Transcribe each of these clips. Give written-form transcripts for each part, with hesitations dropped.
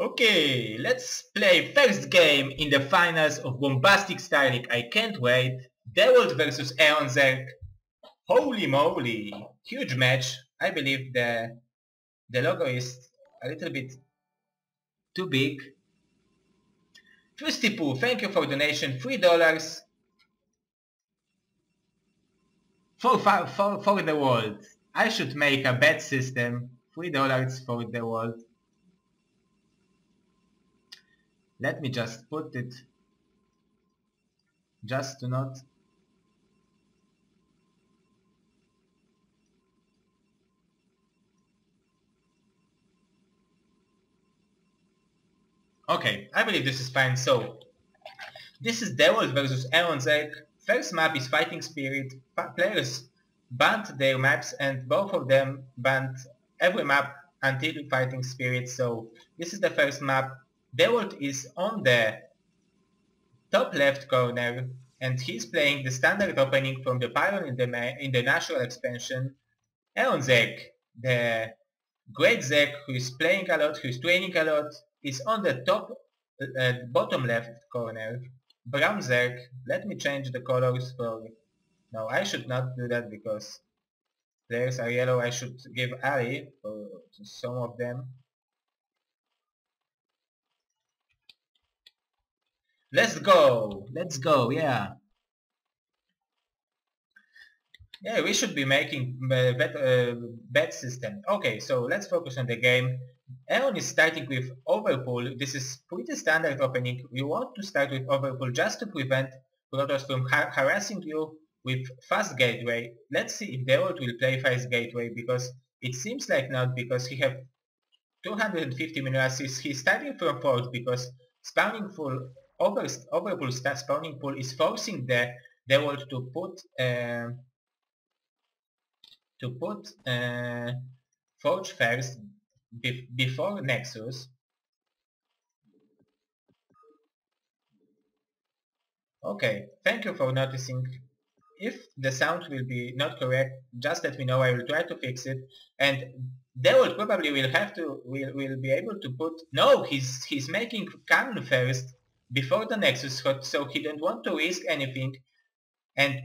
Okay, let's play first game in the finals of Bombastic StarLeague. I can't wait. Dewalt versus eOnzErG. Holy moly, huge match. I believe the logo is a little bit too big. Twisty Poo, thank you for donation, $3 for the world. I should make a bet system. $3 for the world. Let me just put it just to not. Okay, I believe this is fine. So this is Dewalt versus eOnzErG. First map is Fighting Spirit. Players banned their maps and both of them banned every map until Fighting Spirit. So this is the first map. Dewalt is on the top left corner and he's playing the standard opening from the pylon in the natural expansion. eOnzErG, the great Zerg who is playing a lot, who is training a lot, is on the top bottom left corner. Brown Zerg, let me change the colors for... No, I should not do that because players are yellow. I should give Ali to some of them. Let's go, yeah. Yeah, we should be making bet system. Okay, so let's focus on the game. eOn is starting with overpull. This is pretty standard opening. You want to start with overpull just to prevent Protoss from harassing you with fast gateway. Let's see if Dewalt will play fast gateway because it seems like not, because he have 250 minutes. He's starting from 4th because spawning full overpull spawning pool is forcing the Dewalt to put Forge first before Nexus. Okay, thank you for noticing. If the sound will be not correct, just let me know. I will try to fix it. And Dewalt probably will be able to put... No, he's making cannon first before the Nexus, so he don't want to risk anything. And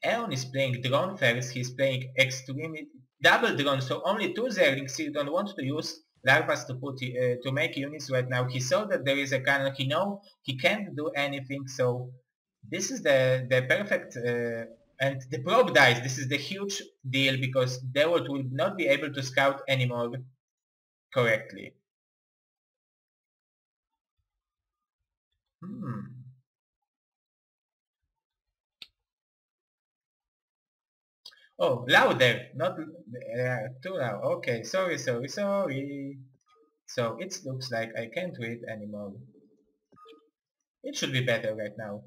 eOn is playing drone first. He's playing extremely double drone, so only 2 Zerglings. He don't want to use larvas to make units right now. He saw that there is a cannon. He know he can't do anything. So this is the perfect and the probe dies. This is the huge deal because Dewalt will not be able to scout anymore correctly. Oh, louder, not too loud. Okay, sorry. So it looks like I can't read anymore. It should be better right now.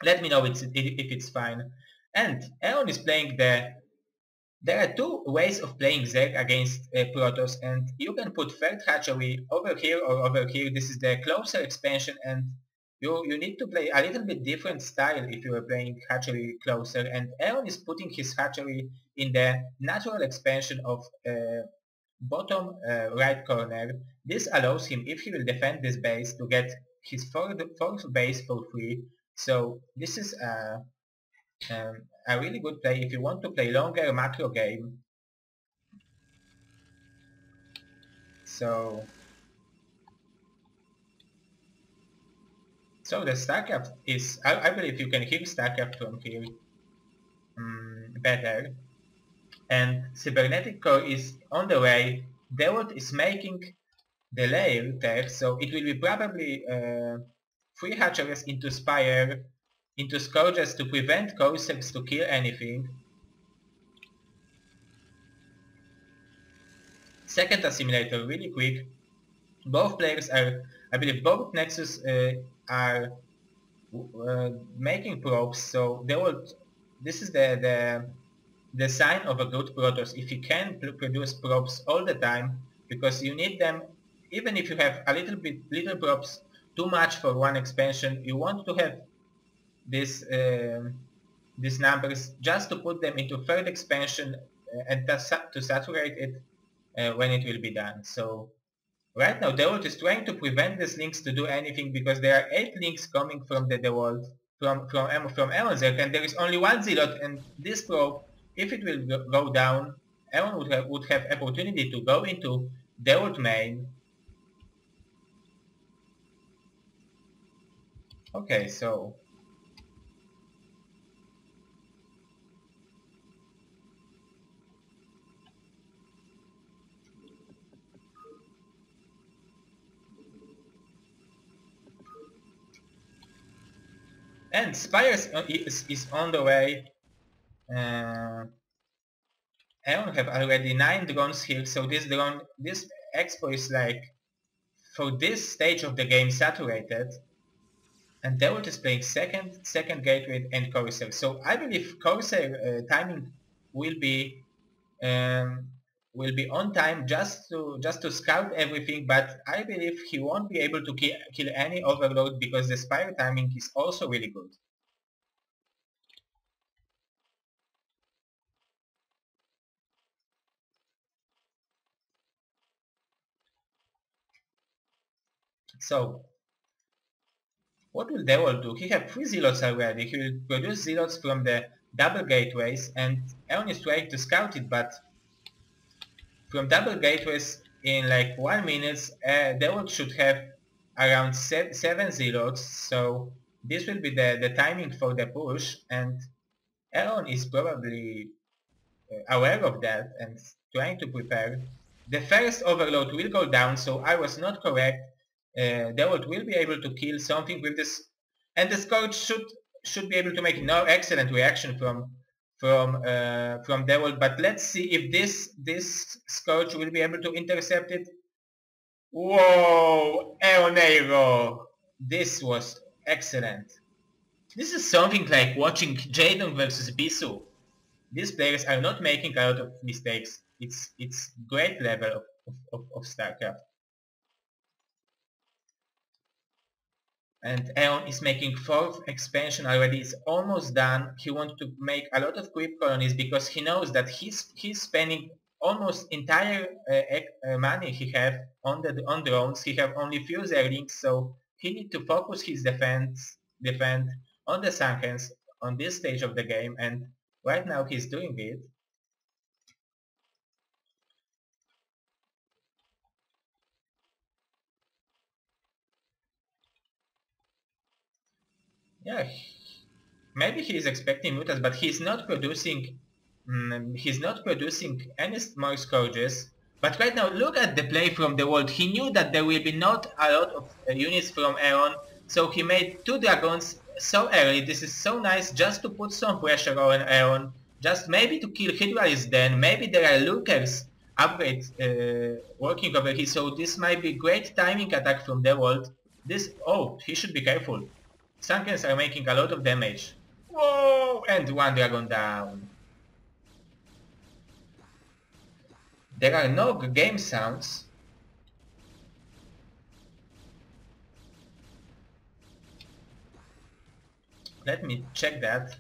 Let me know if it's fine. And eOn is playing there are 2 ways of playing Zerg against Protoss, and you can put third hatchery over here or over here. This is the closer expansion, and you need to play a little bit different style if you are playing hatchery closer, and eOn is putting his hatchery in the natural expansion of bottom right corner. This allows him, if he will defend this base, to get his fourth base for free. So this is a really good play if you want to play longer macro game. So the StarCraft is... I believe you can hear StarCraft from here better. And Cybernetic Core is on the way. Dewalt is making the layer there, so it will be probably 3 hatcheries into Spire, into Scourges to prevent Corsairs to kill anything. Second assimilator, really quick. Both players are... I believe both Nexus are making probes, so this is the sign of a good Protoss. If you can produce probes all the time, because you need them, even if you have a little probes too much for one expansion, you want to have these numbers just to put them into third expansion and to saturate it. when it will be done. So right now Dewalt is trying to prevent these links to do anything because there are 8 links coming from the Dewalt from eOnzErG, and there is only one Zealot, and this probe, if it will go down, Aaron would have opportunity to go into Dewalt main. Okay, so and Spire is on the way. Aaron have already 9 drones here, so this expo is like for this stage of the game saturated. And Dewalt is playing second gateway and Corsair. So I believe Corsair timing will be um, on time just to scout everything. But I believe he won't be able to kill any overload because the Spire timing is also really good. So what will Dewalt do? He have 3 zealots already. He will produce zealots from the double gateways, and Eon is trying to scout it, but from double gateways in like 1 minute, Dewalt should have around 7 zealots, so this will be the timing for the push, and Aaron is probably aware of that and trying to prepare. The first overload will go down, so I was not correct. Dewalt will be able to kill something with this, and the Scourge should be able to make no excellent reaction from Dewalt. But let's see if this Scourge will be able to intercept it. Whoa, eOnzErG! This was excellent. This is something like watching Jaden versus Bisu. These players are not making a lot of mistakes. It's great level of StarCraft. And Aeon is making 4th expansion already. It's almost done. He wants to make a lot of creep colonies because he knows that he's spending almost entire money he have on drones. He have only few zerglings, so he need to focus his defend on the Sankens on this stage of the game, and right now he's doing it. Yeah, maybe he is expecting mutas, but he's not producing. He's not producing any more scourges. But right now, look at the play from Dewalt. He knew that there will be not a lot of units from Aeon, so he made 2 dragons so early. This is so nice, just to put some pressure on Aeon. Just maybe to kill Hydralis then. Maybe there are lurkers upgrades working over here, so this might be great timing attack from Dewalt. Oh, he should be careful. Sankens are making a lot of damage. Whoa! And 1 dragon down. There are no game sounds. Let me check that.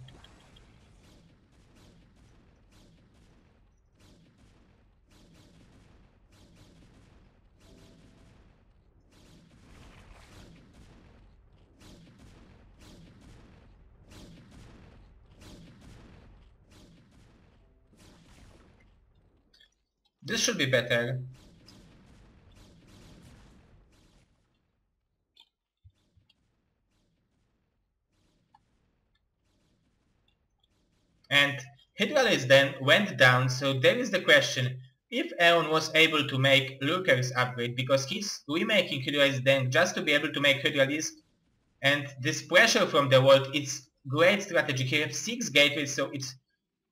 This should be better. And Hydralis then went down, so there is the question. If Aeon was able to make Lurker's upgrade, because he's remaking Hydralis then just to be able to make Hydralis, and this pressure from the world, it's great strategy. He has 6 gateways, so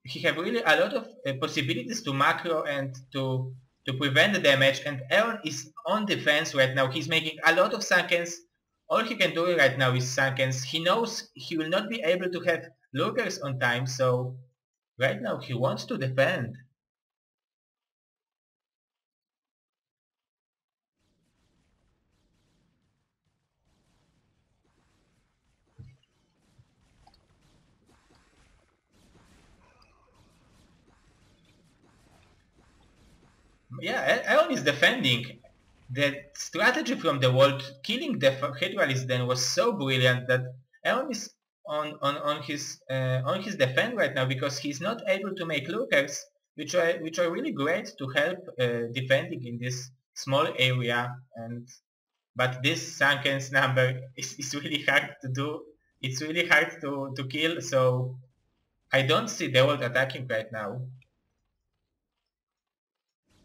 he have really a lot of possibilities to macro and to prevent the damage, and Aaron is on defense right now. He's making a lot of Sankens. All he can do right now is Sankens. He knows he will not be able to have lurkers on time, so right now he wants to defend. Yeah, Aeon is defending. The strategy from the world killing the Hydralisk then was so brilliant that Aeon is on his defend right now because he's not able to make lurkers, which are really great to help defending in this small area. And but this Sunken's number is really hard to do. It's really hard to kill. So I don't see Dewalt attacking right now.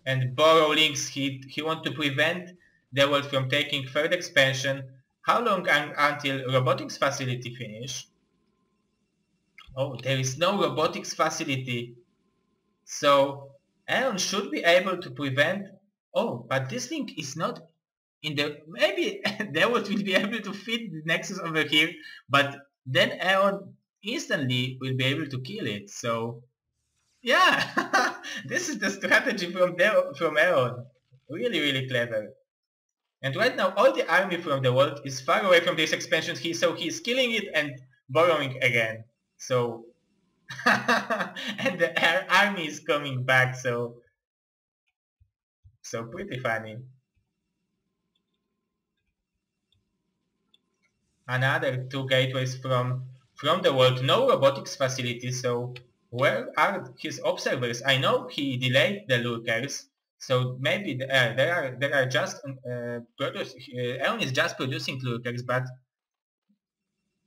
And borrow links, he want to prevent Dewalt from taking third expansion. How long until robotics facility finish? Oh, there is no robotics facility. So Aeon should be able to prevent... Oh, but this link is not in the... Maybe Dewalt will be able to fit the Nexus over here, but then Aeon instantly will be able to kill it. So yeah, this is the strategy from Aeon. Really, really clever. And right now, all the army from the world is far away from this expansion, so he's killing it and borrowing again. So, and the army is coming back, so pretty funny. Another 2 gateways from the world, no robotics facility, so where are his observers? I know he delayed the lurkers, so maybe there are just Aeon is just producing lurkers, but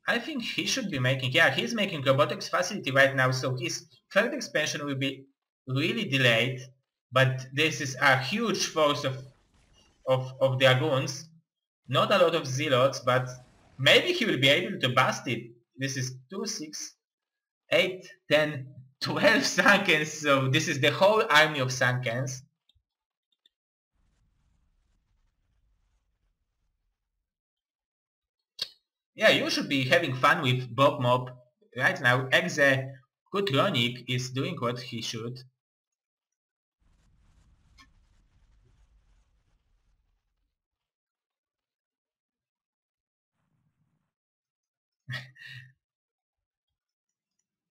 I think he should be making, yeah, he's making robotics facility right now, so his third expansion will be really delayed, but this is a huge force of dragoons, not a lot of zealots, but maybe he will be able to bust it. This is 2, 6, 8, 10, 12 Sunkens, so this is the whole army of Sunkens. Yeah, you should be having fun with Bob Mob. Right now, eOnzErG is doing what he should.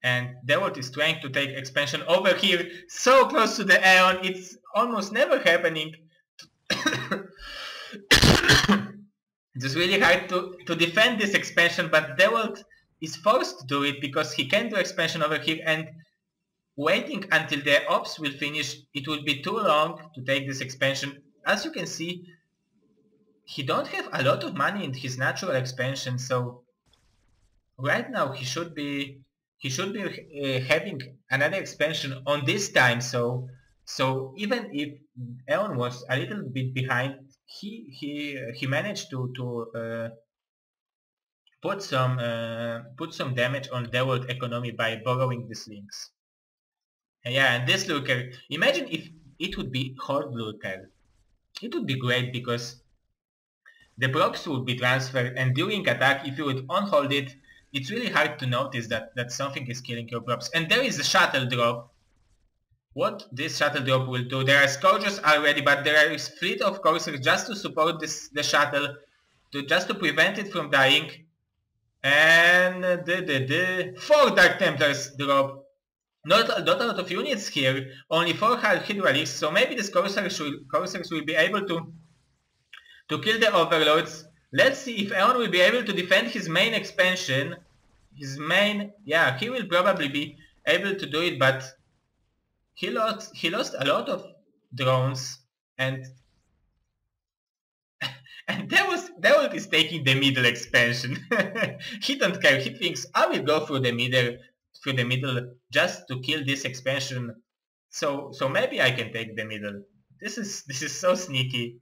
And Dewalt is trying to take expansion over here, so close to the Aeon, it's almost never happening. It's really hard to defend this expansion, but Dewalt is forced to do it because he can do expansion over here, and waiting until the ops will finish, it will be too long to take this expansion. As you can see, he don't have a lot of money in his natural expansion, so right now he should be having another expansion on this time. So even if Aeon was a little bit behind, he managed to put some damage on Dewalt economy by borrowing these links. Yeah, and this lurker, imagine if it would be Horde lurker. It would be great because the procs would be transferred, and during attack, if you would unhold it, it's really hard to notice that something is killing your props. And there is a shuttle drop. What this shuttle drop will do, there are Scourgers already, but there is fleet of Corsairs just to support the shuttle, just to prevent it from dying. And 4 Dark Templars drop. Not a lot of units here, only 4 Hydralisks, so maybe the Corsairs will be able to kill the Overlords. Let's see if Aeon will be able to defend his main expansion. Yeah, he will probably be able to do it, but he lost a lot of drones, and Dewalt is taking the middle expansion. He don't care. He thinks I will go through the middle just to kill this expansion. So maybe I can take the middle. This is so sneaky.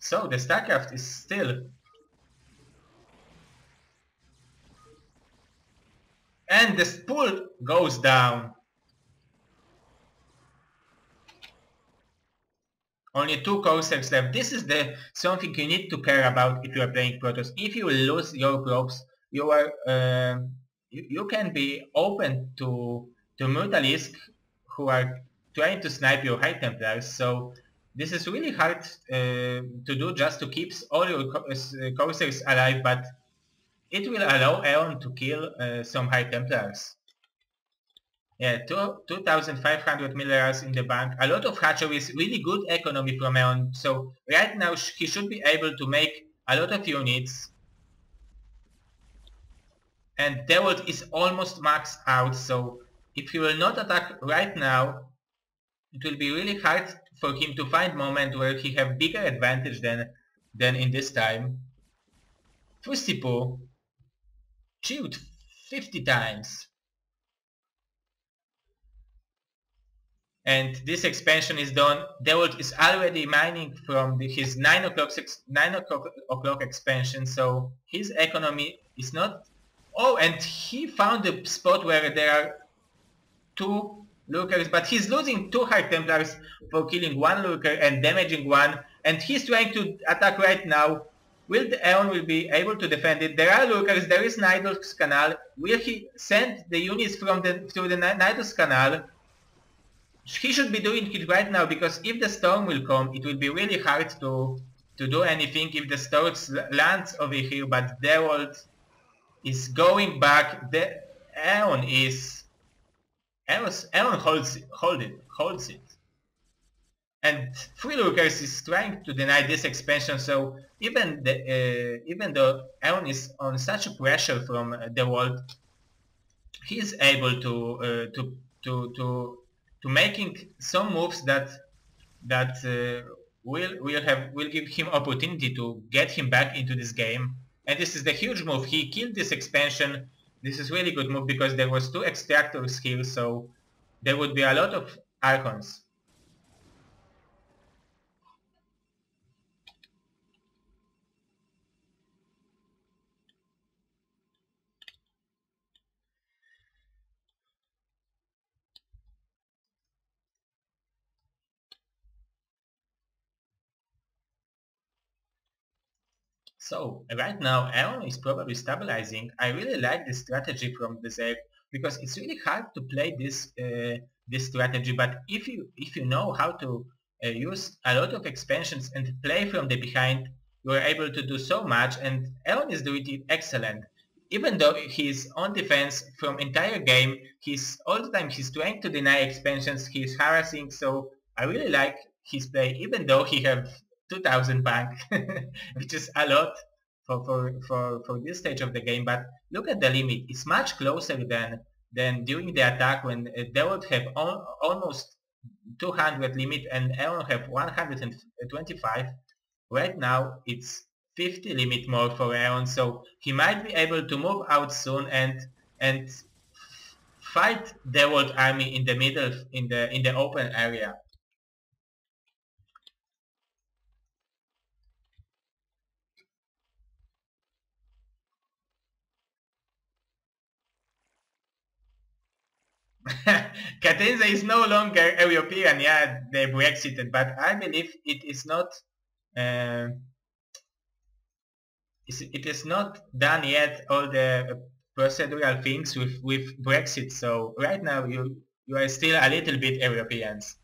So the StarCraft is still... And the spool goes down. Only 2 Corsairs left. This is something you need to care about if you are playing Protoss. If you lose your props, you are you can be open to Mutalisk who are trying to snipe your High Templars. So This is really hard to do just to keep all your corsairs alive, but it will allow Aeon to kill some High Templars. Yeah, 2,500 minerals in the bank, a lot of hatcheries, really good economy from Aeon, so right now he should be able to make a lot of units. And Dewalt is almost maxed out, so if he will not attack right now, it will be really hard for him to find moment where he have bigger advantage than in this time. Fusipo chewed 50 times. And this expansion is done. Dewalt is already mining from his 9 o'clock expansion, so his economy is not... Oh, and he found a spot where there are 2 lurkers, but he's losing 2 High Templars for killing 1 lurker and damaging 1, and he's trying to attack right now. Will the Aeon will be able to defend it? There are lurkers, there is Nidus Canal. Will he send the units from through the Nidus Canal? He should be doing it right now, because if the storm will come, it will be really hard to do anything if the storm lands over here, but Dewalt is going back. The Aeon holds it. And 3 lurkers is trying to deny this expansion, so even though Aeon is on such a pressure from Dewalt, he is able to making some moves that will give him opportunity to get him back into this game. And this is the huge move. He killed this expansion. This is really good move because there was 2 extractors here, so there would be a lot of Archons. So right now Aeon is probably stabilizing. I really like this strategy from the Zerg because it's really hard to play this strategy. But if you know how to use a lot of expansions and play from the behind, you are able to do so much. And Aeon is doing it excellent. Even though he's on defense from entire game, all the time he's trying to deny expansions. He's harassing. So I really like his play, even though he have 2000 bank, which is a lot for this stage of the game. But look at the limit; it's much closer than during the attack when Dewalt have almost 200 limit and Aeon have 125. Right now it's 50 limit more for Aeon, so he might be able to move out soon and fight Dewalt army in the middle in the open area. Cadenza is no longer European, yeah, they Brexited, but I believe it is not it is not done yet, all the procedural things with Brexit, so right now you are still a little bit Europeans.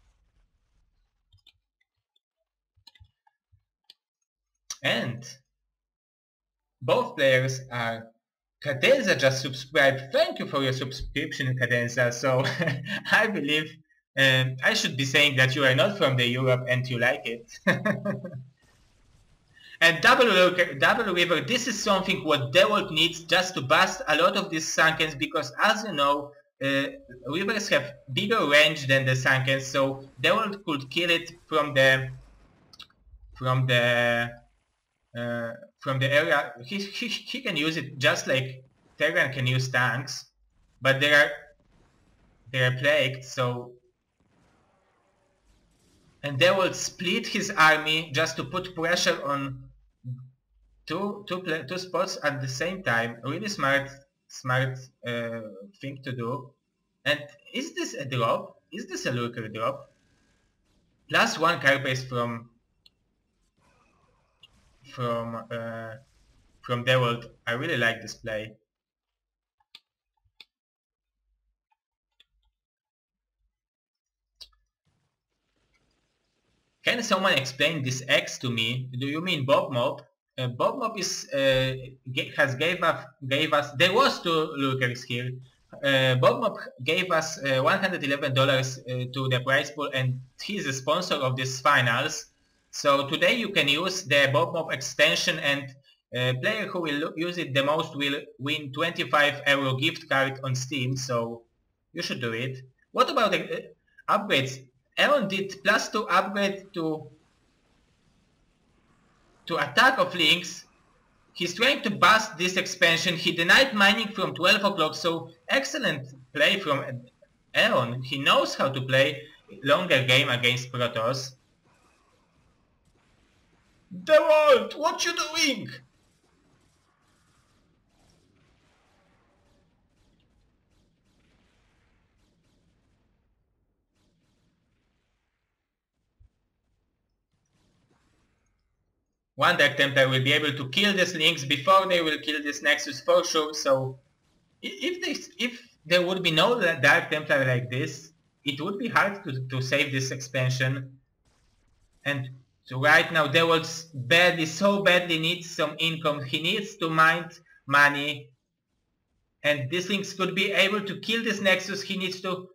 And both players are... Cadenza just subscribed. Thank you for your subscription, Cadenza. So I believe I should be saying that you are not from the Europe and you like it. And double river, this is something what Dewalt needs just to bust a lot of these Sunkens, because as you know, rivers have bigger range than the Sunkens, so Dewalt could kill it from the area. He can use it just like Terran can use tanks, but they are plagued, so... And they will split his army just to put pressure on two spots at the same time. Really smart thing to do. And is this a drop? Is this a lurker drop? +1 carbase from Dewalt. I really like this play. Can someone explain this X to me? Do you mean Bob Mob? Bob Mob is gave us. There was 2 lookers here. Bob Mob gave us $111 to the prize pool, and he's a sponsor of this finals. So today you can use the Bob Mob extension, and player who will use it the most will win €25 gift card on Steam. So you should do it. What about the upgrades? Aaron did +2 upgrade to attack of links. He's trying to bust this expansion. He denied mining from 12 o'clock, so excellent play from Aaron. He knows how to play longer game against Protoss. Dewalt, what you doing? One Dark Templar will be able to kill these links before they will kill this Nexus for sure. So if there would be no Dark Templar like this, it would be hard to save this expansion. And so right now Dewalt so badly needs some income. He needs to mine money, and these links could be able to kill this Nexus. He needs to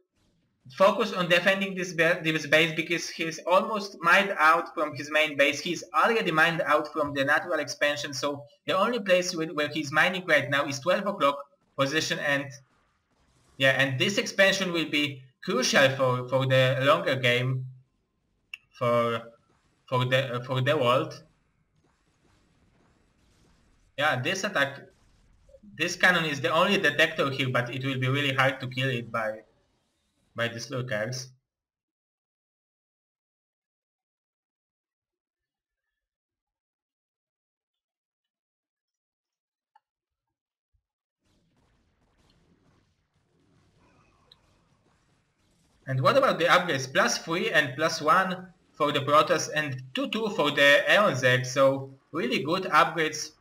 focus on defending this base because he's almost mined out from his main base. He's already mined out from the natural expansion, so the only place where he's mining right now is 12 o'clock position, and yeah, and this expansion will be crucial for the longer game for the world. Yeah, this attack, this cannon is the only detector here, but it will be really hard to kill it by these lookers. And what about the upgrades? +3 and +1 for the Protoss and 2-2 for the eOnzErG. So really good upgrades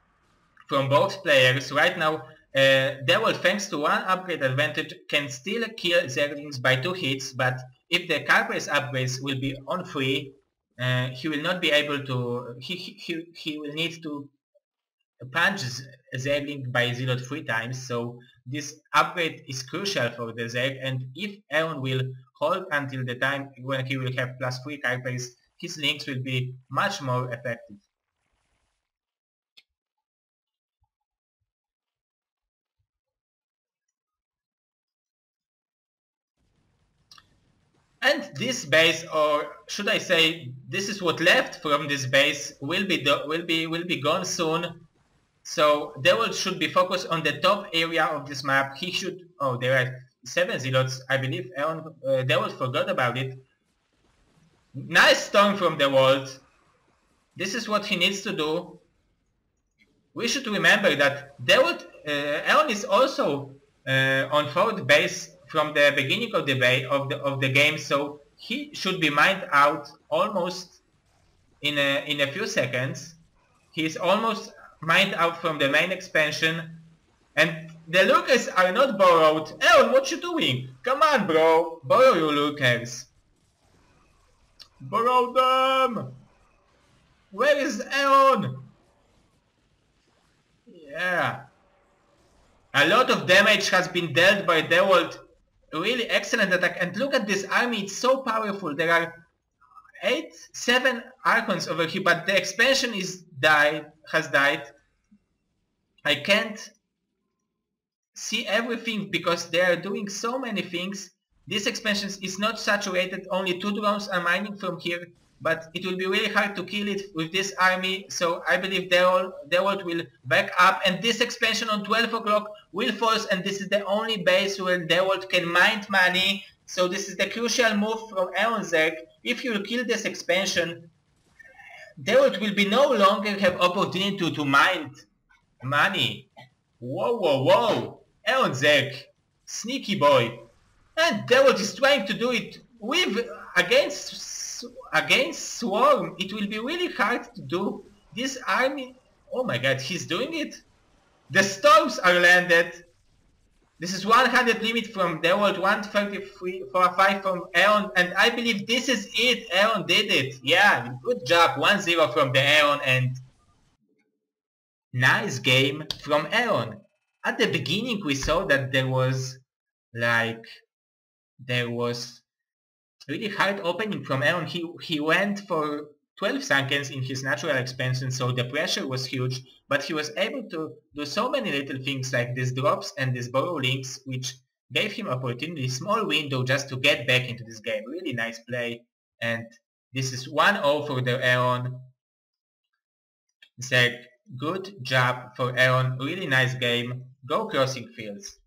from both players. Right now Dewalt, thanks to one upgrade advantage, can still kill Zerglings by 2 hits, but if the Carpress upgrades will be on 3, he will not be able to, he will need to punch Zergling by 0 3 times, so this upgrade is crucial for the Zerg, and if Aaron will hold until the time when he will have +3 Carpress, his links will be much more effective. And this base, or should I say, this is what left from this base, will be gone soon. So Dewalt should be focused on the top area of this map. He should. Oh, there are 7 zealots. I believe Dewalt forgot about it. Nice storm from Dewalt. This is what he needs to do. We should remember that Dewalt, Aaron is also on 4th base from the beginning of the game, so he should be mined out almost in a few seconds. He is almost mined out from the main expansion, and the lookers are not borrowed. Aaron, what you doing? Come on, bro, borrow your lookers. Borrow them. Where is Aaron? Yeah. A lot of damage has been dealt by Dewalt. Really excellent attack, and look at this army, it's so powerful. There are 7 Archons over here, but the expansion has died. I can't see everything because they are doing so many things. This expansion is not saturated, only 2 drones are mining from here, but it will be really hard to kill it with this army, so I believe Dewalt will back up, and this expansion on 12 o'clock will force, and this is the only base where Dewalt can mine money, so this is the crucial move from eOnzErG. If you kill this expansion, Dewalt will be no longer have opportunity to mine money. Whoa, eOnzErG, sneaky boy. And Dewalt is trying to do it with against Swarm. It will be really hard to do. This army, oh my god, he's doing it. The storms are landed. This is 100 limit from Dewalt, 133.45 from eOn, and I believe this is it. eOn did it. Yeah, good job. 1-0 from the eOn, and nice game from eOn. At the beginning we saw that there was really hard opening from eOn. He went for 12 seconds in his natural expansion, so the pressure was huge, but he was able to do so many little things like these drops and these borrow links, which gave him opportunity, small window just to get back into this game. Really nice play, and this is 1-0 for the eOn. Zerg, good job for eOn, really nice game. Go crossing fields.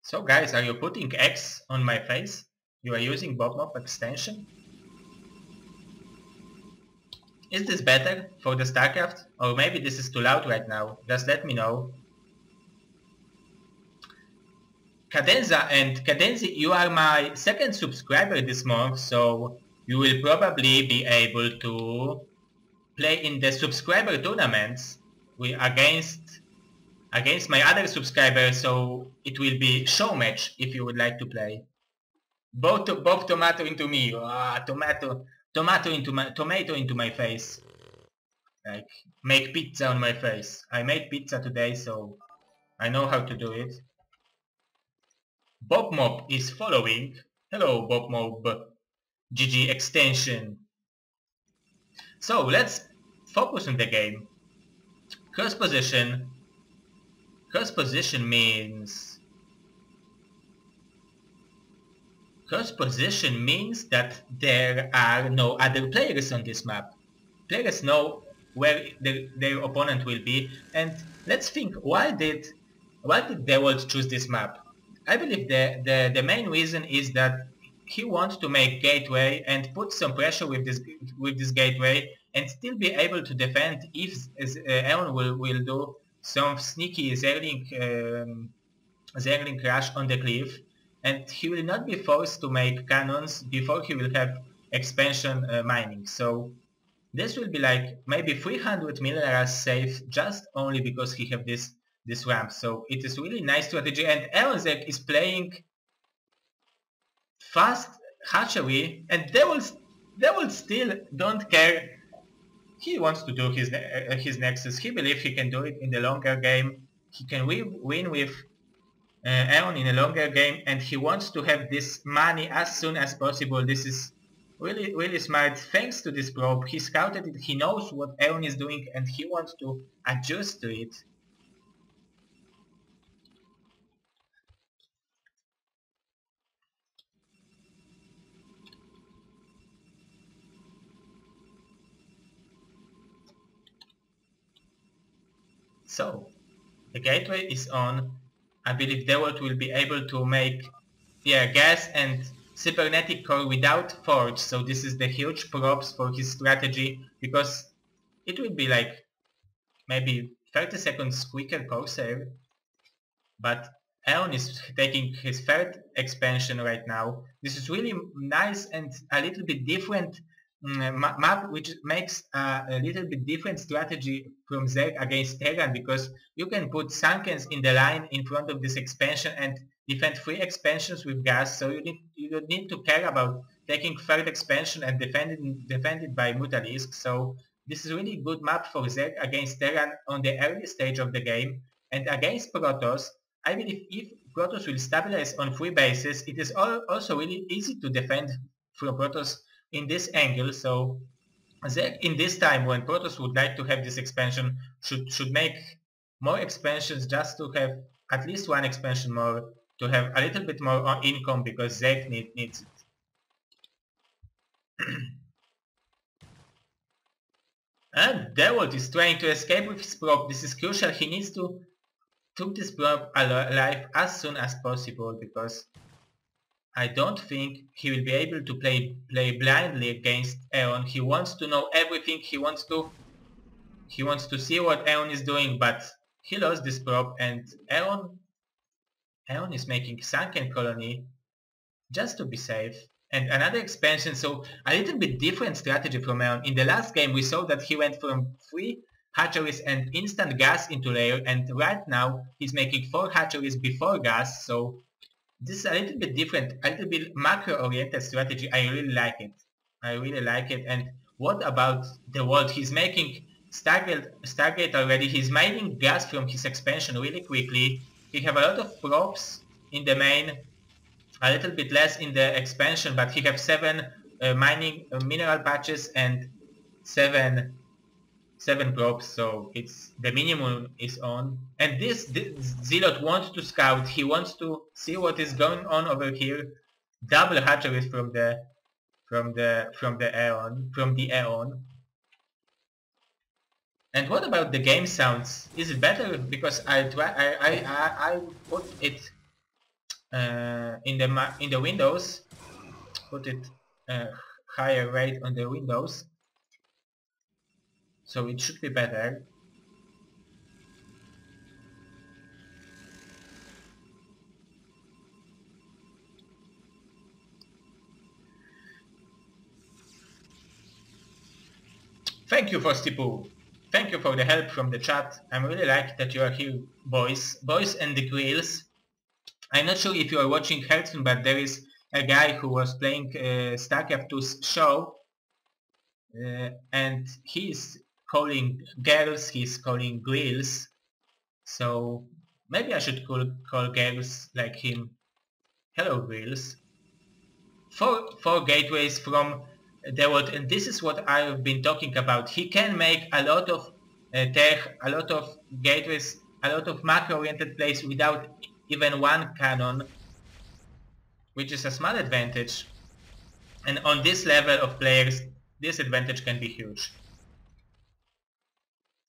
So guys, are you putting X on my face? You are using Bombastic extension? Is this better for the StarCraft? Or maybe this is too loud right now? Just let me know. Cadenza and Cadenzi, you are my second subscriber this month, so you will probably be able to play in the subscriber tournaments against my other subscribers, so it will be show match if you would like to play. Both tomato into me. Tomato into my face. Like, make pizza on my face. I made pizza today, so I know how to do it. Bob Mob is following. Hello Bob Mob. GG extension. So let's focus on the game. Cross position. Cross position means that there are no other players on this map. Players know where their opponent will be, and let's think, why did Dewalt choose this map? I believe the main reason is that he wants to make gateway and put some pressure with this gateway and still be able to defend if eOn will do some sneaky Zerling rush on the cliff, and he will not be forced to make cannons before he will have expansion mining. So this will be like maybe 300 minerals safe just only because he have this ramp. So it is really nice strategy, and eOnzErG is playing fast hatchery, and they will still don't care. He wants to do his nexus. He believes he can do it in the longer game. He can win with eOn in a longer game, and he wants to have this money as soon as possible. This is really smart. Thanks to this probe, he scouted it. He knows what eOn is doing, and he wants to adjust to it. So, the gateway is on. I believe Dewalt will be able to make gas and cybernetic core without forge, so this is the huge props for his strategy, because it will be like maybe 30 seconds quicker core save, but eOn is taking his third expansion right now. This is really nice and a little bit different map, which makes a little bit different strategy from Zerg against Terran, because you can put Sunkens in the line in front of this expansion and defend 3 expansions with gas, so you don't need to care about taking third expansion and defend it by Mutalisk. So this is really good map for Zerg against Terran on the early stage of the game, and against Protoss, I believe if Protoss will stabilize on 3 bases, it is also really easy to defend from Protoss in this angle. So Zerg in this time when Protoss would like to have this expansion should make more expansions, just to have at least 1 expansion more, to have a little bit more income, because Zerg needs it. And Dewalt is trying to escape with his probe. This is crucial. He needs to keep this probe alive as soon as possible, because I don't think he will be able to play blindly against eOn. He wants to know everything. He wants to see what eOn is doing, but he lost this probe, and eOn is making sunken colony just to be safe. And another expansion, so a little bit different strategy from Aeon. In the last game we saw that he went from 3 hatcheries and instant gas into layer, and right now he's making 4 hatcheries before gas, so this is a little bit different, a little bit macro-oriented strategy. I really like it. I really like it. And what about Dewalt? He's making Stargate already. He's mining gas from his expansion really quickly. He have a lot of props in the main, a little bit less in the expansion, but he have 7 mining mineral patches and 7 props, so it's the minimum is on. And this Zealot wants to scout. He wants to see what is going on over here. Double hatcheries from the Aeon. And what about the game sounds? Is it better? Because I put it in the Windows. Put it higher rate on the Windows. So it should be better. Thank you for Stipu. Thank you for the help from the chat. I'm really like that you are here, boys and the grills. I'm not sure if you are watching Hearthstone, but there is a guy who was playing StarCraft 2's show, and he's calling girls, he's calling grills, so maybe I should call girls like him. Hello grills. 4 gateways from Dewalt, and this is what I've been talking about. He can make a lot of tech, a lot of gateways, a lot of macro-oriented plays without even 1 cannon, which is a small advantage. And on this level of players, this advantage can be huge.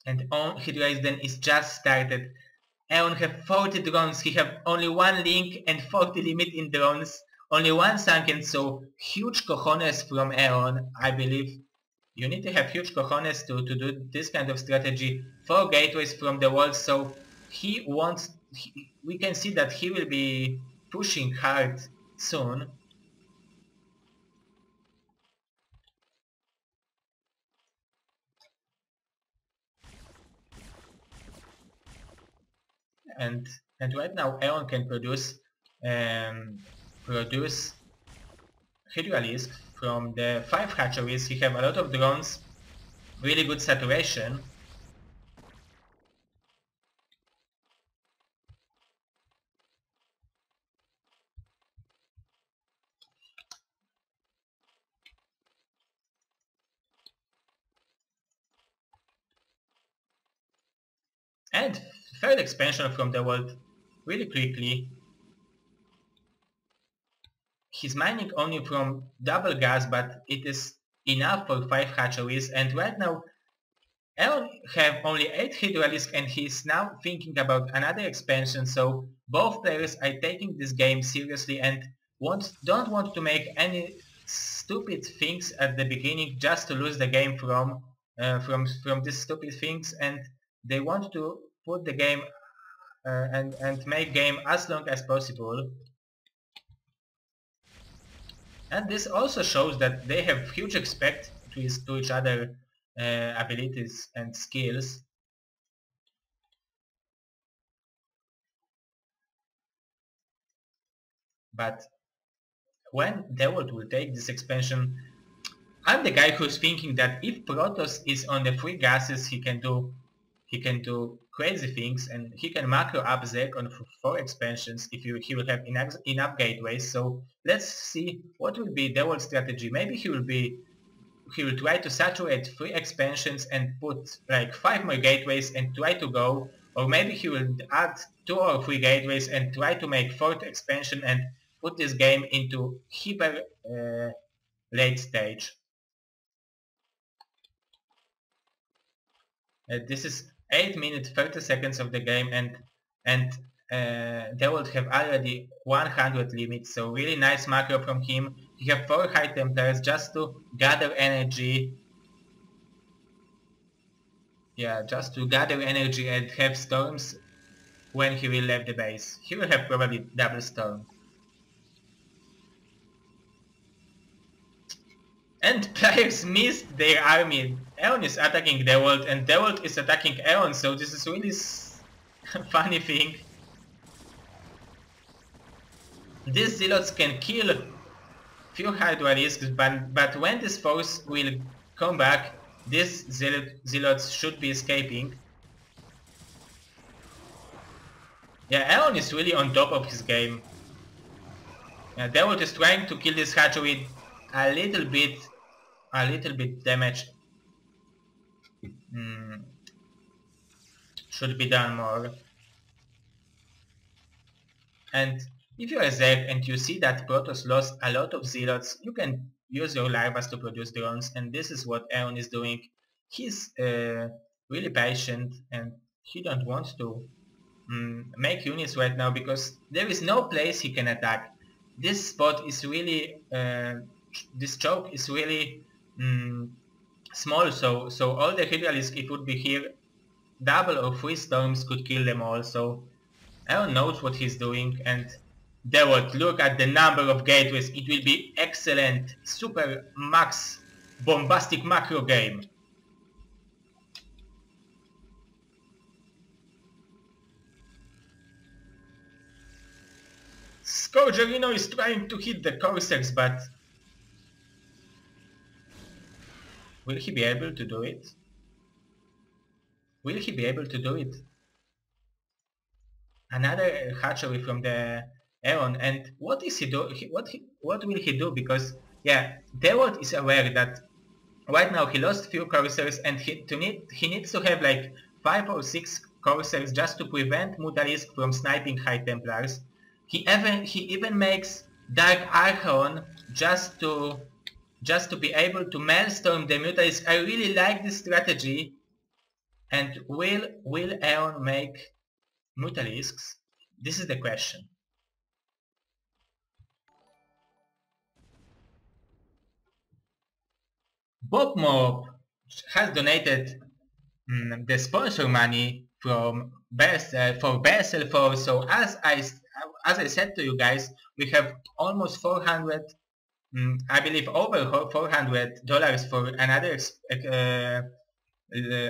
And on Hydroisden is just started. Aeon have 40 drones, he have only 1 link and 40 limit in drones, only 1 sunken, so huge cojones from Aeon. I believe you need to have huge cojones to do this kind of strategy. 4 gateways from the wall, so he wants, we can see that he will be pushing hard soon. And right now Aeon can produce Hydroisks from the 5 hatcheries. He have a lot of drones, really good saturation. And third expansion from the world really quickly. He's mining only from double gas, but it is enough for 5 hatcheries, and right now Aeon have only 8 Hydroisks, and he's now thinking about another expansion, so both players are taking this game seriously and don't want to make any stupid things at the beginning just to lose the game from these stupid things, and they want to put the game and make game as long as possible. And this also shows that they have huge respect to each other abilities and skills. But when Dewalt will take this expansion, I'm the guy who's thinking that if Protoss is on the 3 gases, he can do crazy things, and he can macro up Zerg on 4 expansions if he will have enough gateways. So let's see what will be Dewalt's strategy. Maybe he will try to saturate 3 expansions and put like 5 more gateways and try to go, or maybe he will add 2 or 3 gateways and try to make 4th expansion and put this game into hyper late stage. This is 8 minutes 30 seconds of the game, and Dewalt have already 100 limits, so really nice macro from him. He have 4 High Templars just to gather energy. Yeah, just to gather energy and have storms when he will leave the base. He will have probably double storm. And players missed their army. Eon is attacking Dewalt and Dewalt is attacking Eon, so this is really funny thing. These zealots can kill few high duelists, but when this force will come back, these zealots should be escaping. Yeah, Eon is really on top of his game. Yeah, Dewalt is trying to kill this hatchery a little bit damage. Should be done more. And if you're a Zerg and you see that Protoss lost a lot of zealots, you can use your larvas to produce drones, and this is what Eon is doing. He's really patient and he don't want to make units right now because there is no place he can attack. This spot is really, this choke is really small, so all the Hydralisks, if it would be here, double or 3 storms could kill them all, so Eon knows what he's doing. And Dewalt, look at the number of gateways, it will be excellent, super max, bombastic macro game. Scourgerino is trying to hit the Corsairs, but will he be able to do it? Will he be able to do it? Another hatchery from the Eon, and what is he do? What will he do? Because yeah, Dewalt is aware that right now he lost few Corsairs, and he needs to have like 5 or 6 Corsairs just to prevent Mutalisk from sniping High Templars. He even makes Dark Archon just to be able to maelstorm the Mutalisk. I really like this strategy. And will Eon make Mutalisks? This is the question. Bob Mob has donated the sponsor money from for BSL4. So as I said to you guys, we have almost 400, I believe over $400 for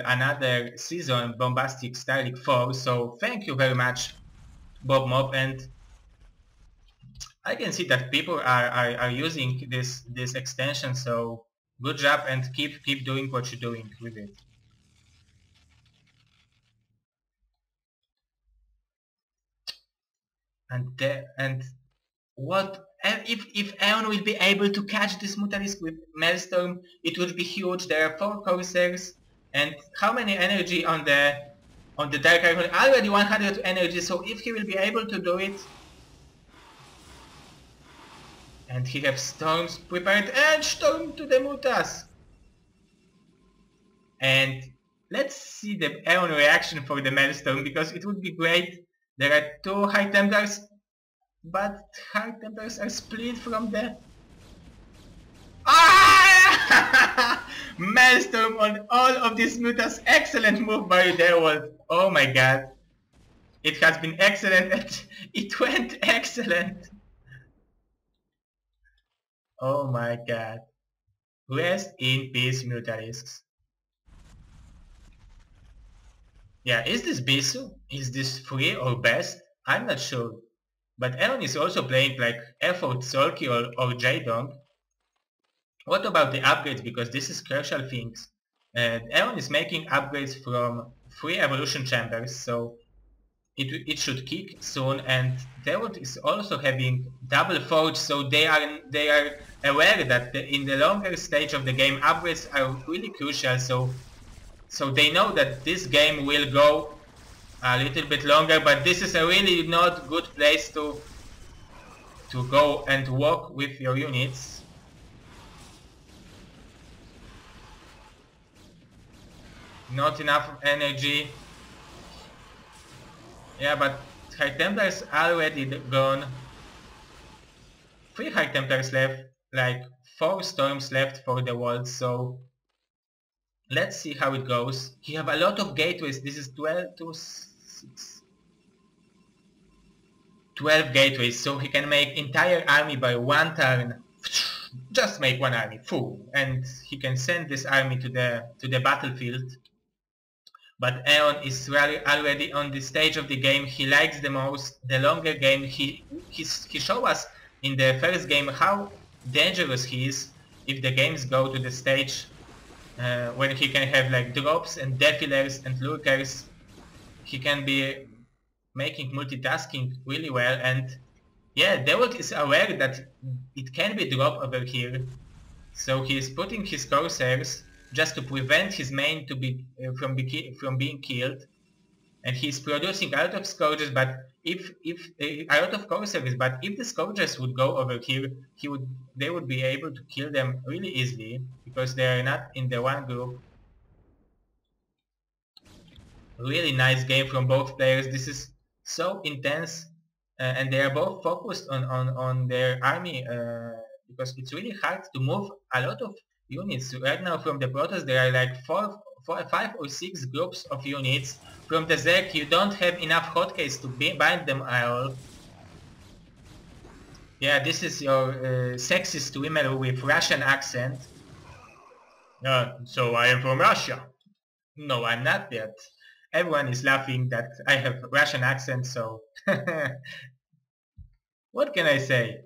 another season, Bombastic StarLeague 4. So thank you very much, Bob Mob, and I can see that people are using this extension. So good job, and keep doing what you're doing with it. And what if Eon will be able to catch this Mutalisk with Maelstrom? It would be huge. There are 4 Corsairs, and how many energy on the Dark Archon? Already 100 energy. So if he will be able to do it, and he has storms prepared, and storm to the Mutas. And let's see the Eon reaction for the Maelstrom, because it would be great. There are 2 High Templars, but High Templars are split from the... Ah! Maelstrom on all of these Mutas. Excellent move by Dewalt. Oh my god. It has been excellent. It went excellent. Oh my god. Rest in peace, Mutalisks. Yeah, is this Bisu? Is this free or best? I'm not sure. But Eon is also playing like Effort, Solki or Jaedong. What about the upgrades? Because this is crucial things. Eon is making upgrades from 3 evolution chambers, so it should kick soon. And Dewalt is also having double forge, so they are aware that in the longer stage of the game, upgrades are really crucial. So they know that this game will go a little bit longer, but this is a really not good place to go and walk with your units. Not enough energy. Yeah, but High Templars already gone. 3 High Templars left, like 4 storms left for the world, so let's see how it goes. He have a lot of gateways. This is 12 to 6. 12 gateways, so he can make entire army by 1 turn. just make one army full, and he can send this army to the battlefield. But Aeon is really already on the stage of the game he likes the most, the longer game. He showed us in the first game how dangerous he is if the games go to the stage when he can have like drops and defilers and lurkers. He can be making multitasking really well, and yeah, Dewalt is aware that it can be drop over here, so he is putting his Corsairs just to prevent his main to be from being killed, and he's producing a lot of Scourges. But if a lot of Corsairs, but if the Scourges would go over here, they would be able to kill them really easily because they are not in the one group. Really nice game from both players. This is so intense, and they are both focused on their army because it's really hard to move a lot of units. Right now from the Protoss there are like 5 or 6 groups of units. From the Zerg you don't have enough hotkeys to bind them all. Yeah, this is your sexy swimmer with Russian accent. So I am from Russia. No, I'm not that. Everyone is laughing that I have Russian accent, so what can I say?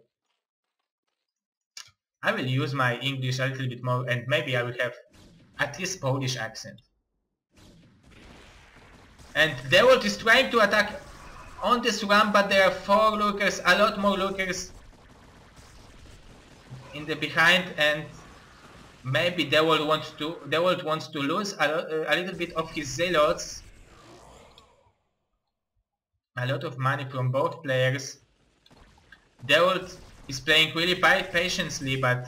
I will use my English a little bit more, and maybe I will have at least Polish accent. And Dewalt is trying to attack on this run, but there are 4 lurkers, a lot more lurkers in the behind, and maybe Dewalt wants to lose a little bit of his zealots. A lot of money from both players. Dewalt is playing really patiently, but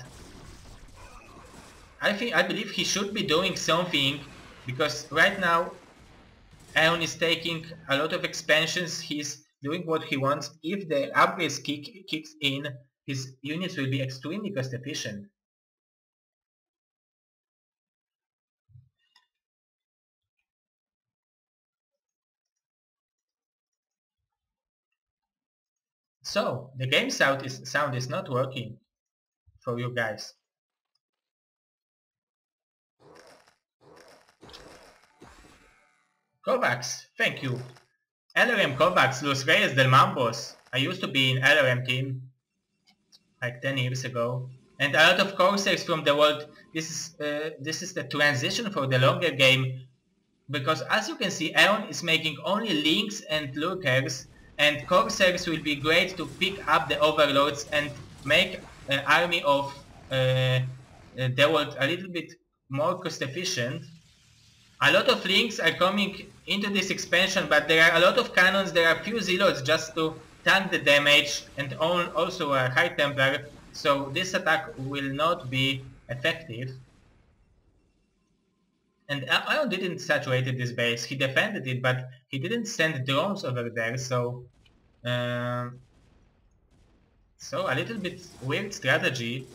I believe he should be doing something, because right now Aeon is taking a lot of expansions. He's doing what he wants. If the upgrades kicks in, his units will be extremely cost efficient. So the game sound is not working for you guys. Kovacs, thank you. LRM Kovacs, Los Reyes del Mambos. I used to be in LRM team like 10 years ago. And a lot of Corsairs from the world. This is the transition for the longer game, because as you can see, Aeon is making only Links and Lurkers, and Corsairs will be great to pick up the Overlords and make an army of Dewalt a little bit more cost efficient. A lot of Links are coming into this expansion, but there are a lot of cannons. There are few Zealots just to tank the damage, and also a High Templar, so this attack will not be effective. And Aeon didn't saturate this base. He defended it, but he didn't send drones over there, so so a little bit weird strategy.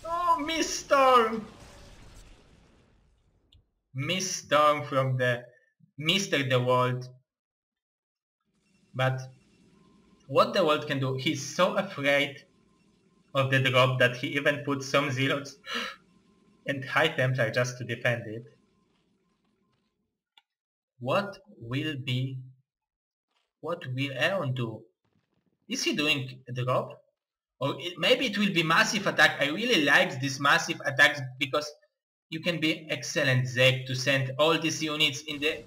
Oh, Miss Storm! Miss Storm from the Mr. Dewalt. But what Dewalt can do, he's so afraid of the drop that he even put some Zealots and High Templar just to defend it. What will Aeon do? Is he doing a drop? Or maybe it will be massive attack. I really like this massive attacks because you can be excellent Zeg to send all these units in the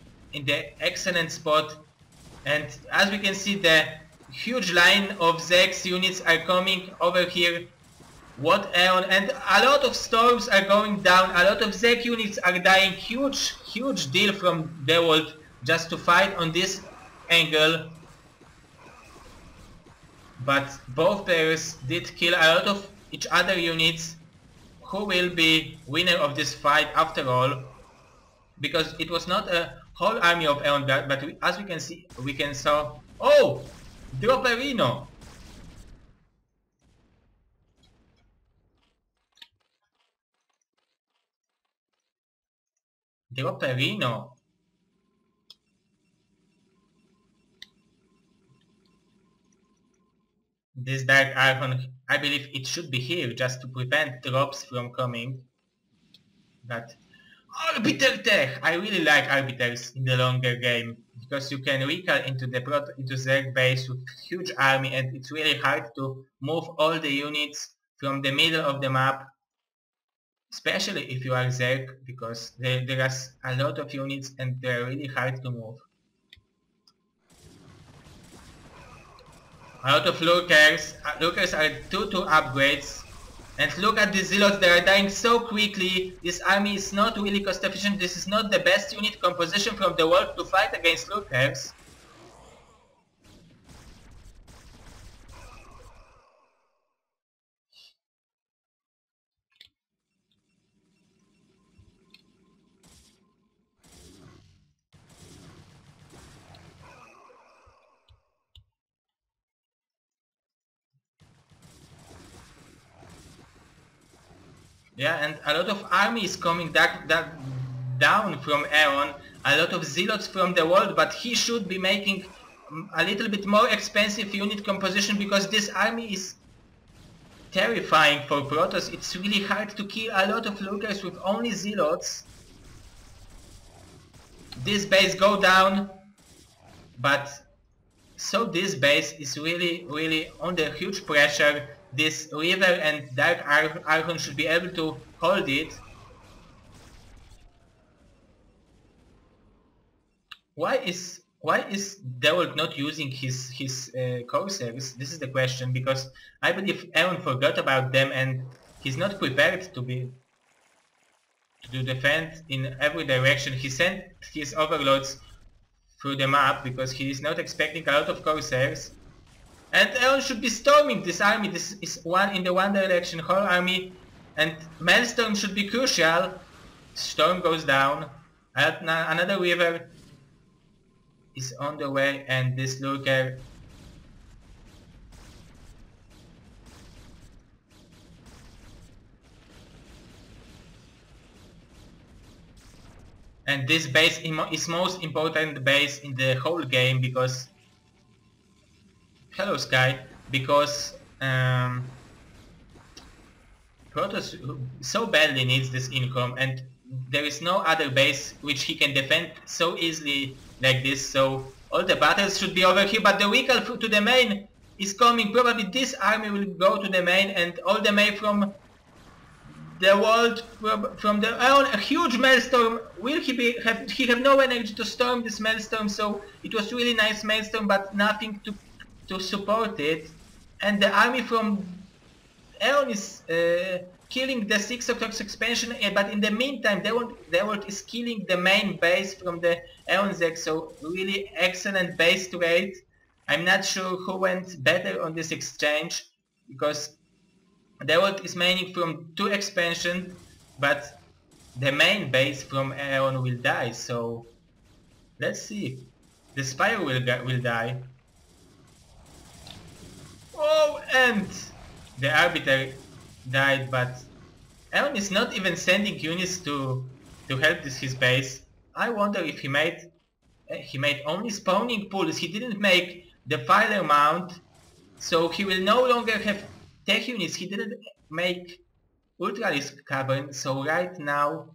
excellent spot. And as we can see, the huge line of Zeg's units are coming over here. What Aeon, and a lot of storms are going down. A lot of Zeg units are dying. Huge deal from Dewalt just to fight on this angle. But both players did kill a lot of each other units. Who will be winner of this fight after all? Because it was not a whole army of Aeon, but as we can see, saw. Oh, Droperino. Drop a Rhino. This Dark Archon, I believe it should be here just to prevent drops from coming. But Arbiter Tech! I really like Arbiters in the longer game because you can recall into Zerg base with huge army, and it's really hard to move all the units from the middle of the map, especially if you are Zerg, because there are a lot of units and they're really hard to move. A lot of lurkers. Lurkers are 2-2 upgrades. And look at the zealots, they are dying so quickly. This army is not really cost efficient. This is not the best unit composition from the world to fight against lurkers. Yeah, and a lot of armies coming down from Aeon, a lot of zealots from the world, but he should be making a little bit more expensive unit composition because this army is terrifying for Protoss. It's really hard to kill a lot of lurkers with only zealots. This base go down, but so this base is really under huge pressure. This River and Dark Archon should be able to hold it. Why is Dewalt not using his Corsairs? This is the question, because I believe Aeon forgot about them and he's not prepared to defend in every direction. He sent his overlords through the map because he is not expecting a lot of Corsairs. And Aeon should be storming this army. This is in the one direction whole army, and Maelstrom should be crucial. Storm goes down. Another river is on the way, and this lurker. And this base is most important base in the whole game because Hello Sky, because Protoss so badly needs this income, and there is no other base which he can defend so easily like this, so all the battles should be over here, but the recall to the main is coming. Probably this army will go to the main, and all the main from the world, from the a huge Maelstrom. Will he have no energy to storm this Maelstrom, so it was really nice Maelstrom, but nothing to support it. And the army from Aeon is killing the 6 o'clock expansion, but in the meantime Dewalt is killing the main base from the eOnzErG, so really excellent base trade. I'm not sure who went better on this exchange, because Dewalt is maining from 2 expansion, but the main base from Aeon will die, so let's see. The Spire will die. Oh, and the Arbiter died, but Aeon is not even sending units to help his base. I wonder if he made only spawning pools. He didn't make the Filer Mount, so he will no longer have tech units. He didn't make Ultralisk Cavern, so right now,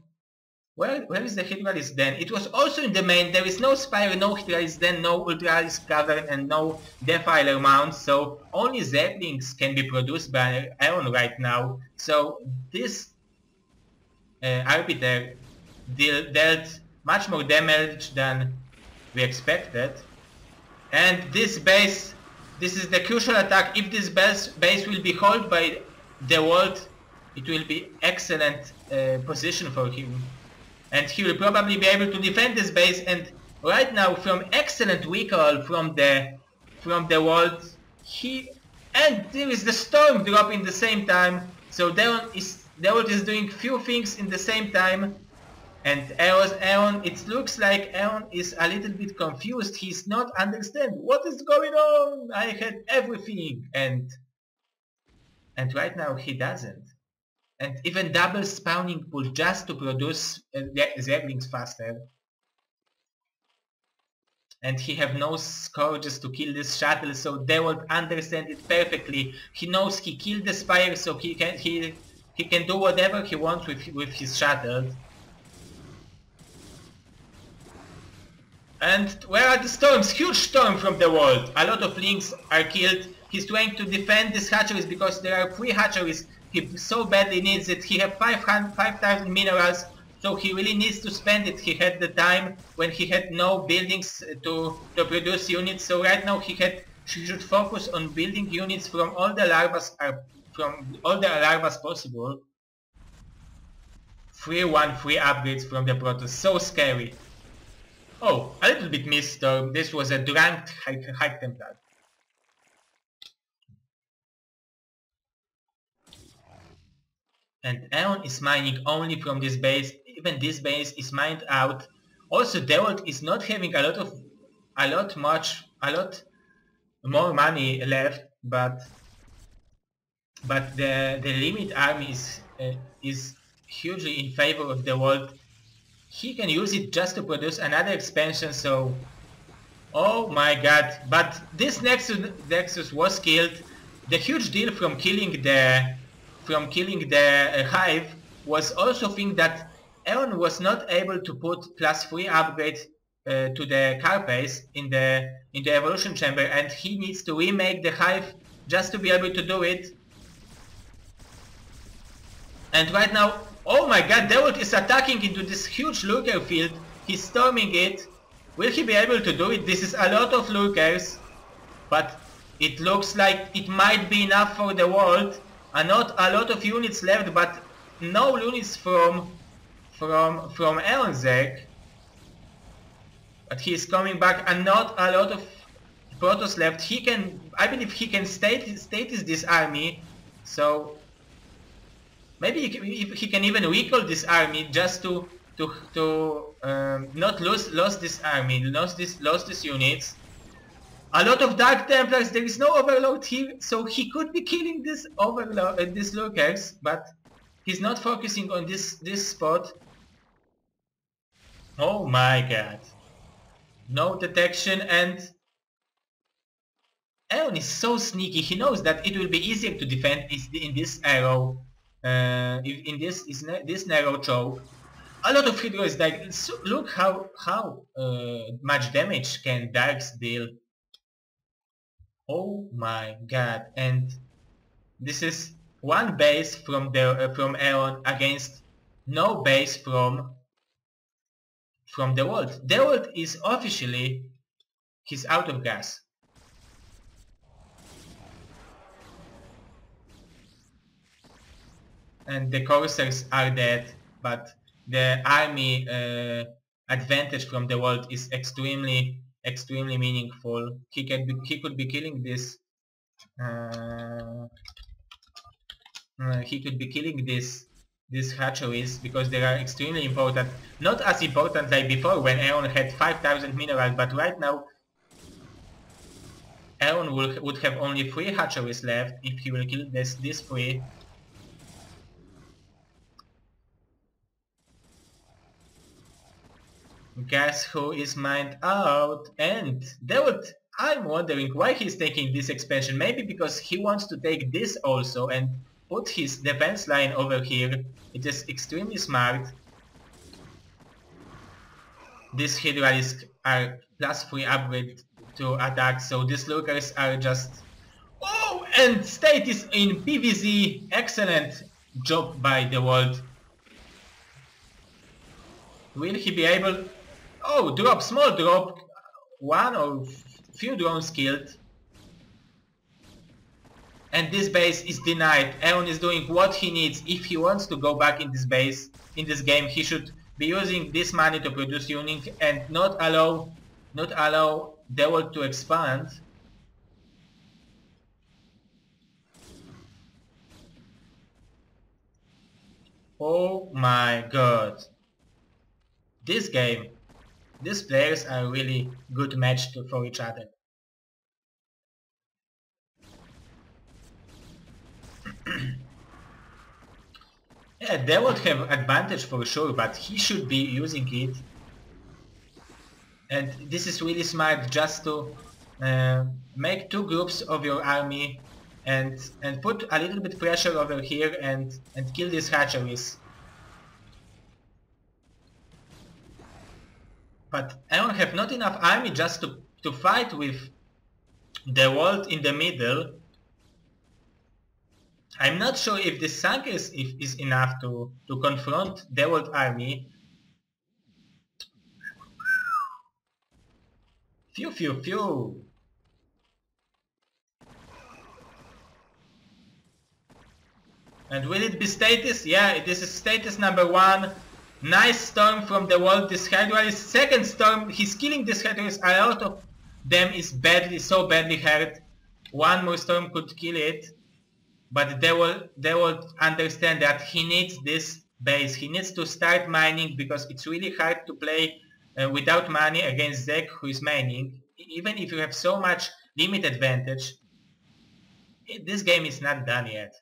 where is the Hydralisk Den? It was also in the main. There is no Spire, no Hydralisk Den, no Ultralisk Cavern, and no Defiler Mount, so only Zeppelins can be produced by Aeon right now. So this Arbiter dealt much more damage than we expected. And this base, this is the crucial attack. If this base will be held by Dewalt, it will be excellent position for him. And he will probably be able to defend this base, and right now from excellent recall from the world, and there is the storm drop in the same time, so Dewalt is doing few things in the same time, and Aeon, it looks like Aeon is a little bit confused. He's not understand what is going on. I had everything, and right now he doesn't. and even double spawning pool just to produce Zerglings faster. And he have no scourges to kill this shuttle, so Dewalt understand it perfectly. He knows he killed the Spire, so he can do whatever he wants with his shuttle. And where are the storms? Huge storm from the world. A lot of Lynx are killed. He's trying to defend these hatcheries because there are 3 hatcheries. He so badly needs it. He have 5,000 minerals, so he really needs to spend it. He had the time when he had no buildings to produce units. So right now he should focus on building units from all the larvas possible. 3-1-3 upgrades from the Protoss. So scary. Oh, a little bit missed Storm. This was a Durant High Templar. And Aeon is mining only from this base. Even this base is mined out. Also, Dewalt is not having a lot more money left, but the limit army is hugely in favor of Dewalt. He can use it just to produce another expansion, so... Oh my god, but this Nexus was killed. The huge deal from killing the Hive was also think that Aeon was not able to put +3 upgrade to the Carapace in the Evolution Chamber, and he needs to remake the Hive just to be able to do it. And right now, oh my god, Dewalt is attacking into this huge lurker field. He's storming it. Will he be able to do it? This is a lot of lurkers, but it looks like it might be enough for the world. Not a lot of units left, but no units from eOnzErG. But he is coming back, and not a lot of Protoss left. I believe he can status this army, so maybe he can even recall this army just to not lose this army, lose these units. A lot of Dark Templars. There is no Overlord here, so he could be killing this Overlord, these lurkers, but he's not focusing on this spot. Oh my god! No detection, and Aeon is so sneaky. He knows that it will be easier to defend in this arrow. In this narrow choke. A lot of heroes died. So look how much damage can Darks deal. Oh my god! And this is one base from Aeon against no base from Dewalt. Dewalt is officially he's out of gas. And the Corsairs are dead, but the army advantage from the world is extremely meaningful. He could be killing this. He could be killing these hatcheries because they are extremely important. Not as important like before when Aeon had 5,000 minerals, but right now Aeon would have only 3 hatcheries left if he will kill these 3. Guess who is mined out? And Dewalt, I'm wondering why he's taking this expansion. Maybe because he wants to take this also and put his defense line over here. It is extremely smart. These Hydralisks are +3 upgrade to attack, so these lurkers are just... Oh! And State is in PvZ. Excellent job by Dewalt. Will he be able... Oh, small drop, 1 or few drones killed. And this base is denied. Aeon is doing what he needs. If he wants to go back in this base, in this game, he should be using this money to produce units and not allow Dewalt to expand. Oh my god. This game. These players are really good matched for each other. Yeah, they would have advantage for sure, but he should be using it. And this is really smart, just to make two groups of your army and put a little bit pressure over here and kill these hatcheries. But I don't have not enough army just to fight with Dewalt in the middle. I'm not sure if the Sankers is enough to confront Dewalt army. Phew, phew, phew. And will it be status? Yeah, this is status number 1. Nice storm from the wall. This Hydralis. Second storm, he's killing this Hydralis. A lot of them is so badly hurt. One more storm could kill it. But they will understand that he needs this base. He needs to start mining because it's really hard to play without money against Zek who is mining. Even if you have so much limit advantage, this game is not done yet.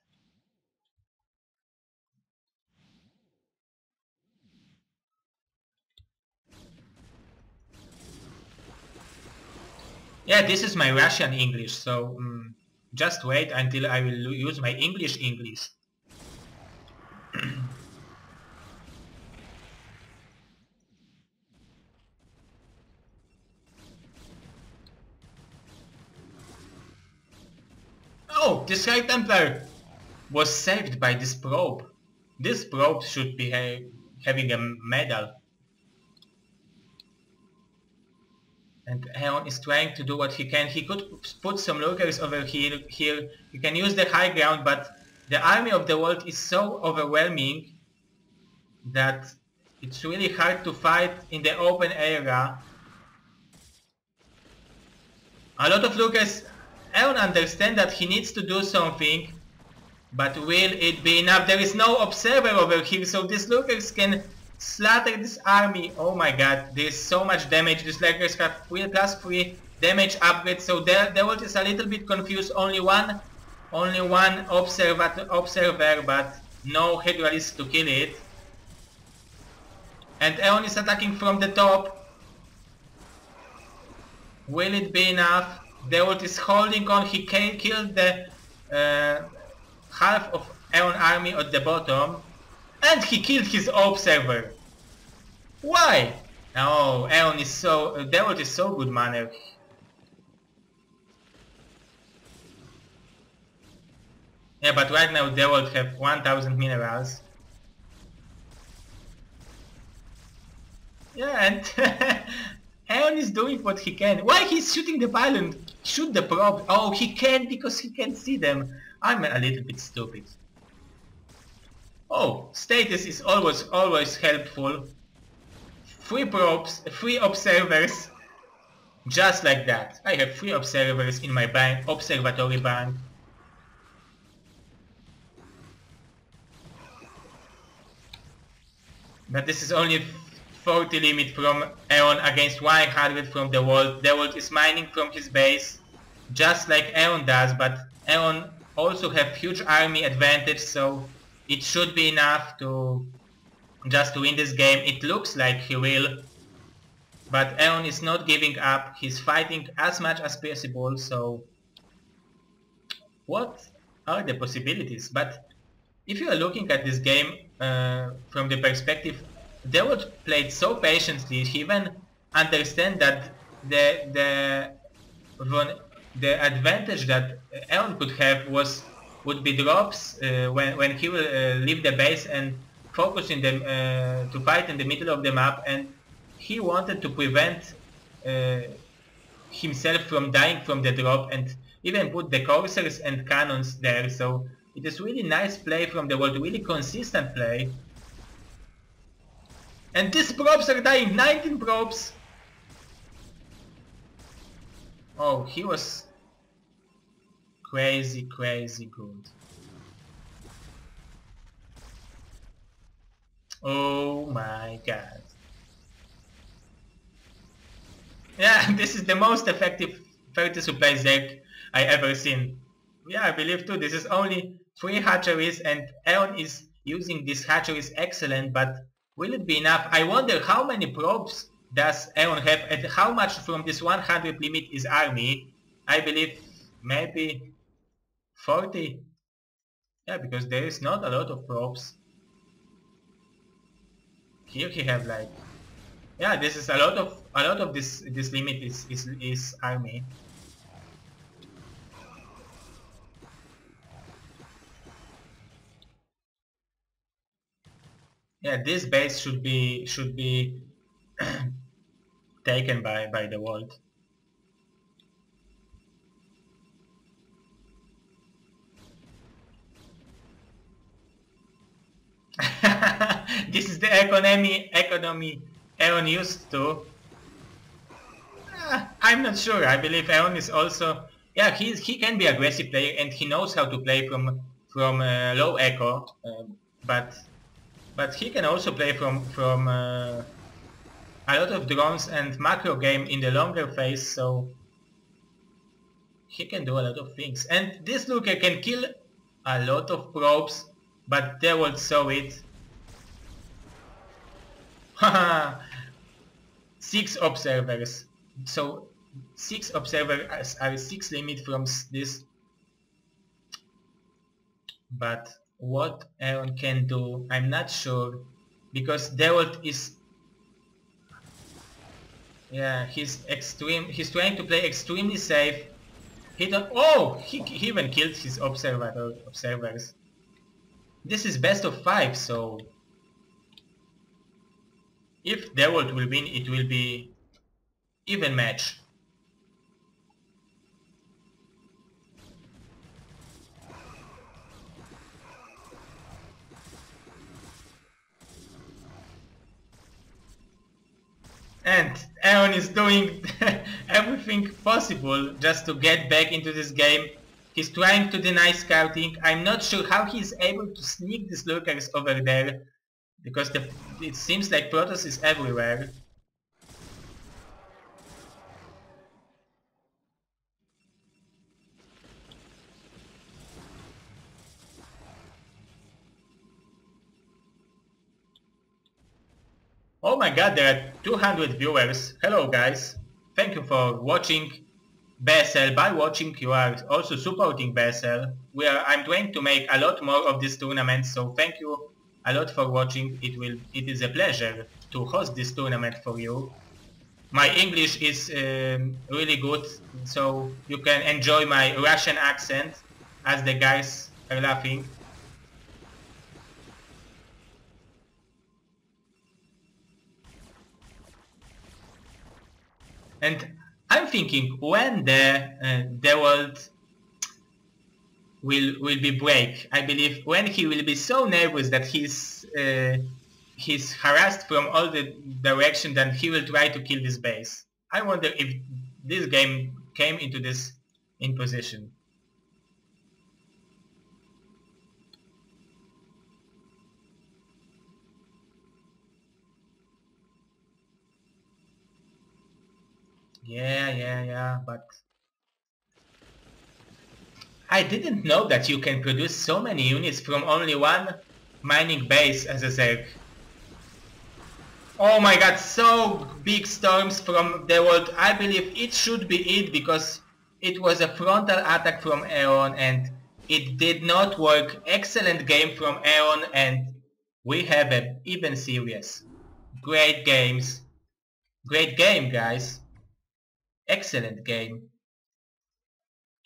Yeah, this is my Russian English, so just wait until I will use my English. Oh, this High Templar was saved by this probe. This probe should be having a medal. And Aeon is trying to do what he can. He could put some lurkers over here. He can use the high ground, but the army of the world is so overwhelming that it's really hard to fight in the open area. A lot of lurkers. Aeon understands that he needs to do something, but will it be enough? There is no observer over here, so these lurkers can slaughter this army. Oh my god, there is so much damage. These lurkers have +3 damage upgrade, so the world is a little bit confused. Only one observer, but no Hydralis to kill it. And Aeon is attacking from the top. Will it be enough? Dewalt is holding on. He killed the half of Aeon army at the bottom. And he killed his observer. Why? Oh, Aeon is so... Dewalt is so good manner. Yeah, but right now Dewalt have 1000 minerals. Yeah, and Aeon is doing what he can. Why he's shooting the pylon? Shoot the probe. Oh, he can because he can see them. I'm a little bit stupid. Oh, status is always helpful. 3 probes, 3 observers. Just like that. I have 3 observers in my observatory bank. But this is only 40 limit from Aeon against 100 from the world. The world is mining from his base, just like Aeon does, but Aeon also have huge army advantage, so it should be enough to just to win this game. It looks like he will, but Aeon is not giving up. He's fighting as much as possible, so what are the possibilities? But if you are looking at this game from the perspective, Dewalt played so patiently. He even understand that the advantage that Aeon could have would be drops when he will leave the base and focus in the to fight in the middle of the map, and he wanted to prevent himself from dying from the drop and even put the coursers and cannons there. So it is really nice play from the world, really consistent play. And these probes are dying, 19 probes! Oh, he was crazy good. Oh my god. Yeah, this is the most effective 30 supply Zerg I ever seen. Yeah, I believe too. This is only 3 hatcheries and Aeon is using this hatchery is excellent, but will it be enough? I wonder how many probes does Aeon have and how much from this 100 limit is army. I believe maybe 40. Yeah, because there is not a lot of probes. Here he have like, yeah, this is a lot of this limit is army. Yeah, this base should be taken by Dewalt. This is the economy Aeon used to. I'm not sure. I believe Aeon is also, yeah, he can be aggressive player and he knows how to play from low echo, but he can also play from a lot of drones and macro game in the longer phase, so he can do a lot of things. And this looker can kill a lot of probes, but they will saw it. Haha! 6 observers. So 6 observers are 6 limit from this. But what Aeon can do, I'm not sure, because Dewalt is, yeah, he's trying to play extremely safe. He don't, oh, he even killed his observers. This is best of 5, so if Dewalt will win, it will be even match. And Aeon is doing everything possible just to get back into this game. He's trying to deny scouting. I'm not sure how he's able to sneak these lurkers over there, because it seems like Protoss is everywhere. Oh my god, there are 200 viewers. Hello guys. Thank you for watching BSL. By watching you are also supporting BSL. I'm trying to make a lot more of this tournament, so thank you a lot for watching. It is a pleasure to host this tournament for you. My English is really good, so you can enjoy my Russian accent as the guys are laughing. And I'm thinking when the world will be break. I believe when he will be so nervous that he's harassed from all the direction, then he will try to kill this base. I wonder if this game came into this in position. Yeah, but I didn't know that you can produce so many units from only one mining base as a Zerg. Oh my god, so big storms from the world. I believe it should be it, because it was a frontal attack from Aeon and it did not work. Excellent game from Aeon, and we have an even series. Great games. Great game, guys. Excellent game.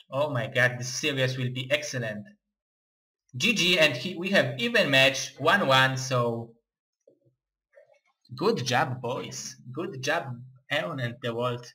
Oh my god, this series will be excellent. GG, and we have even match 1-1, so good job boys. Good job Aeon and Dewalt.